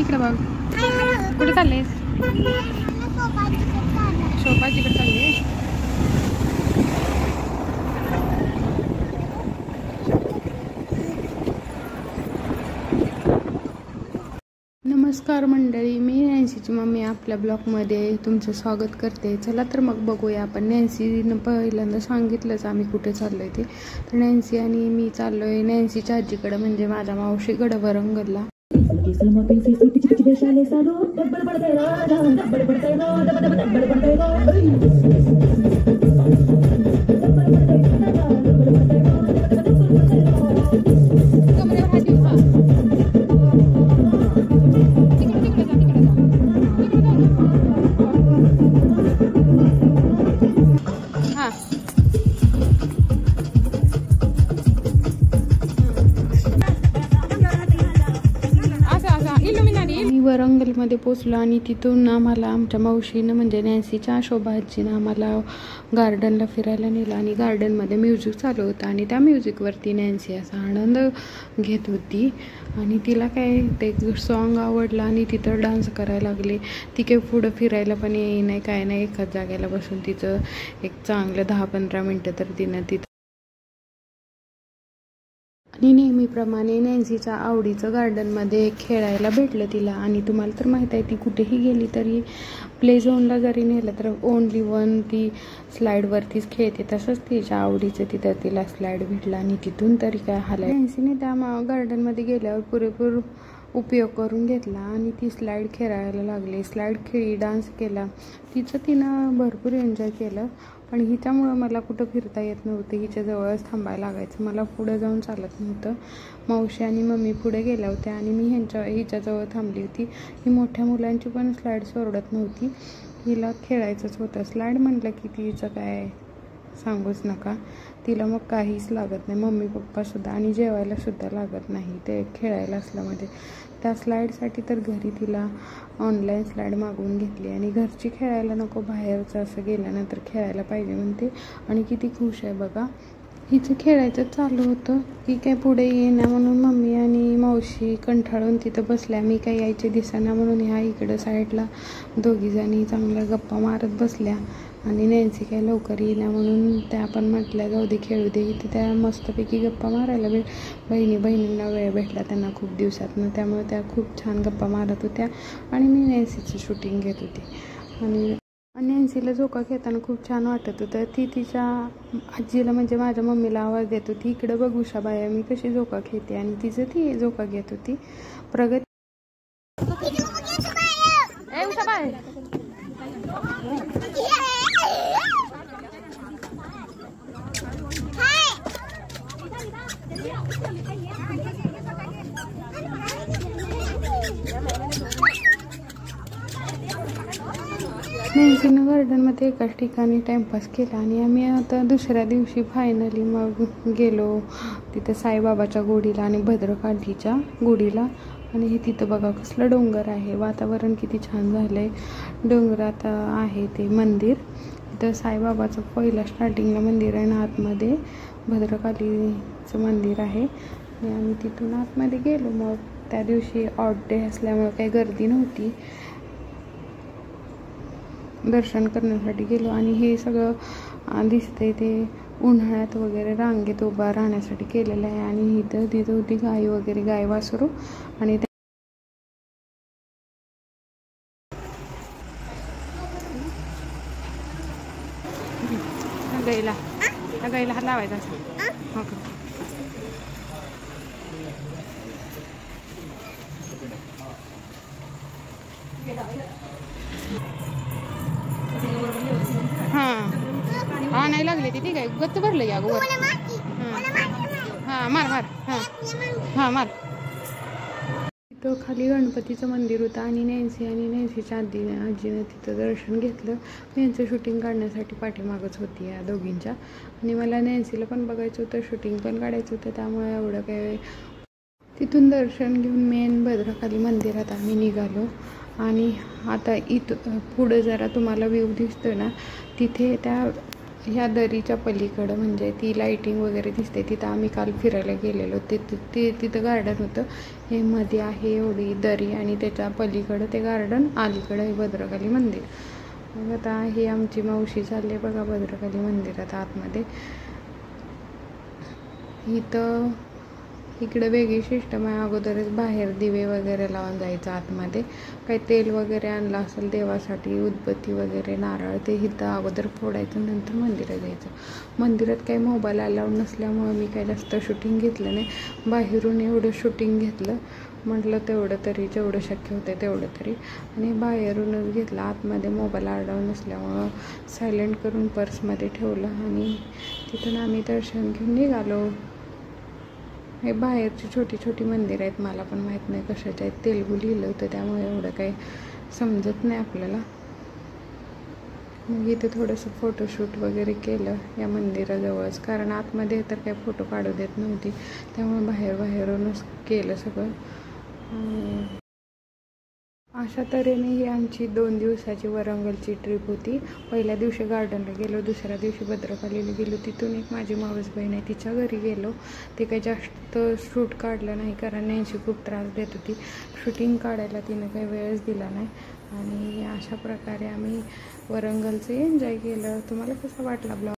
इकडे बघ. कुठे चाललेस? शोभाजीकडे चालले. नमस्कार मंडळी, मी नॅन्सीची मम्मी आपल्या ब्लॉगमध्ये तुमचं स्वागत करते. चला तर मग बघूया आपण. नॅन्सीनं पहिल्यांदा सांगितलंच आम्ही कुठे चाललोय ते. तर नॅन्सी आणि मी चाललोय नॅन्सीच्या आजीकडं, म्हणजे माझ्या मावशीकडं वरंगलला. वरंगलमध्ये पोचलो आणि तिथून आम्हाला आमच्या मावशीनं म्हणजे नॅन्सीच्या शोभाजीनं आम्हाला गार्डनला फिरायला नेलं. आणि गार्डनमध्ये म्युझिक चालू होतं आणि त्या म्युझिकवरती नॅन्सी असा आनंद घेत होती. आणि तिला काय ते सॉन्ग आवडलं आणि तिथं डान्स करायला लागली. ती काही पुढं फिरायला पण येई नाही काय नाही, एकाच जागेला बसून तिचं एक चांगलं 10-15 मिनटं तर तिनं तिथं. आणि नेहमीप्रमाणे नॅन्सीच्या आवडीचं गार्डनमध्ये खेळायला भेटलं तिला. आणि तुम्हाला तर माहीत आहे ती कुठेही गेली तरी प्ले झोनला जरी नेलं तर ओनली वन ती स्लाईडवरतीच खेळते. तसंच तिच्या आवडीचं तिथं तिला स्लाईड भेटला आणि तिथून तरी काय हालाय. नॅन्सीने त्या गार्डनमध्ये गेल्यावर पुरेपूर उपयोग करून घेतला आणि ती स्लाईड खेळायला लागली. स्लाईड खेळी, डान्स केला, तिनं भरपूर एन्जॉय केलं. पण हिच्यामुळं मला कुठं फिरता येत नव्हतं, हिच्याजवळच थांबायला लागायचं, मला पुढं जाऊन चालत नव्हतं. मावशी आणि मम्मी पुढे गेल्या होत्या आणि मी हिच्याजवळ थांबली होती. ही मोठ्या मुलांची पण स्लाईड सोडत नव्हती, हिला खेळायचंच होतं. स्लाईड म्हटलं की तिचं काय सांगूच नका, तिला मग काहीच लागत नाही, मम्मी पप्पासुद्धा, आणि जेवायलासुद्धा लागत नाही ते खेळायला असल्यामध्ये. त्या स्लाईडसाठी तर घरी तिला ऑनलाईन स्लाईड मागवून घेतली आणि घरची खेळायला नको, बाहेरचं असं गेल्यानंतर खेळायला पाहिजे म्हणते. आणि किती खुश आहे बघा. हिचं खेळायचं चालू होतं की काय पुढे येणार म्हणून मम्मी आणि मावशी कंटाळून तिथं बसल्या. मी काय यायचे दिसेना म्हणून ह्या इकडं साईडला दोघीजणी चांगल्या गप्पा मारत बसल्या. आणि नॅन्सी काय लवकर येईना म्हणून त्या पण म्हटल्या जाऊ दे खेळू दे. इथे त्या मस्तपैकी गप्पा मारायला बहिणींना वेळ भेटला त्यांना खूप दिवसातनं, त्यामुळे त्या खूप छान गप्पा मारत होत्या आणि मी नॅन्सीचं शूटिंग घेत होते. आणि नॅन्सीला झोका घेताना खूप छान वाटत होतं. ती तिच्या आजीला म्हणजे माझ्या मम्मीला आवाज देत होती, इकडं बघ उषाबाई मी कशी झोका घेते, आणि तिचं ती झोका घेत होती. प्रगती उषाबाई नॅन्सीनं गार्डनमध्ये एकाच ठिकाणी टाईमपास केला. आणि आम्ही आता दुसऱ्या दिवशी फायनली मग गेलो तिथं साईबाबाच्या गुडीला आणि भद्रकालीच्या गुडीला. आणि हे तिथं बघा कसलं डोंगर आहे, वातावरण किती छान झालं आहे. डोंगरात आहे ते मंदिर, तिथं साईबाबाचं पहिला स्टार्टिंगला मंदिर आहे आणि आतमध्ये भद्रकालीचं मंदिर आहे. आणि आम्ही तिथून आतमध्ये गेलो. मग त्या दिवशी ऑड डे असल्यामुळे काही गर्दी नव्हती, दर्शन करण्यासाठी गेलो. आणि हे सगळं दिसतंय ते उन्हाळ्यात वगैरे रांगेत उभा राहण्यासाठी केलेलं आहे. आणि तिथं होती गाय वगैरे, गाय वासरू. आणि गाईला हात लावायचा असं. ओके. हां नाही लागले ते ठीक आहे, गच्च भरलं या वर. हां मार मार. हां मार. तिथं खाली गणपतीचं मंदिर होतं आणि नॅन्सीच्या आजीनं तिथं दर्शन घेतलं. मी यांचं शूटिंग काढण्यासाठी पाठीमागच होती या दोघींच्या. आणि मला नॅन्सीला पण बघायचं होतं, शूटिंग पण काढायचं होतं, त्यामुळे एवढं काय. तिथून दर्शन घेऊन मेन भद्रकाली मंदिरात आम्ही निघालो. आणि आता इथं पुढं जरा तुम्हाला व्ह्यू दिसतो ना, तिथे त्या ह्या दरीच्या पलीकडं म्हणजे ती लाईटिंग वगैरे दिसते तिथं आम्ही काल फिरायला गेलेलो. तिथं गार्डन होतं. हे मध्ये आहे एवढी दरी आणि त्याच्या पलीकडं ते गार्डन, अलीकडं हे भद्रकाली मंदिर. मग आता हे आमची मावशी चालली बघा भद्रकाली मंदिरात आतमध्ये. इकडं वेगळी सिस्टम आहे. अगोदरच बाहेर दिवे वगैरे लावून जायचं आतमध्ये. काही तेल वगैरे आणलं असेल देवासाठी, उदबत्ती वगैरे, नारळ, ते इथं अगोदर फोडायचं, नंतर मंदिरात जायचं. मंदिरात काही मोबाईल अलाउड नसल्यामुळं मी काही जास्त शूटिंग घेतलं नाही. बाहेरून एवढं शूटिंग घेतलं, म्हटलं तेवढं तरी, जेवढं शक्य होतं तेवढं तरी, आणि बाहेरूनच घेतलं. आतमध्ये मोबाईल अलाउड नसल्यामुळं सायलेंट करून पर्समध्ये ठेवलं आणि तिथून आम्ही दर्शन घेऊन निघालो. हे बाहेरची छोटी छोटी मंदिरं आहेत, मला पण माहीत नाही कशाच्या आहेत. तेलगू लिहिलं होतं त्यामुळे एवढं काही समजत नाही आपल्याला. मग इथे थोडंसं फोटोशूट वगैरे केलं या मंदिराजवळच, कारण आतमध्ये तर काही फोटो काढू देत नव्हती, त्यामुळे बाहेरूनच केलं सगळं. अशा तऱ्हेने ही आमची 2 दिवसाची वरंगलची ट्रिप होती. पहिल्या दिवशी गार्डनला गेलो, दुसऱ्या दिवशी भद्रकालीला गेलो. तिथून एक माझी मावस बहीण आहे, तिच्या घरी गेलो. ते काही जास्त शूट काढलं नाही, कारण नॅन्सी खूप त्रास देत होती. शूटिंग काढायला तिनं काही वेळच दिला नाही. आणि अशा प्रकारे आम्ही वरंगलचं एन्जॉय केलं. तुम्हाला कसा वाटला ब्लॉग?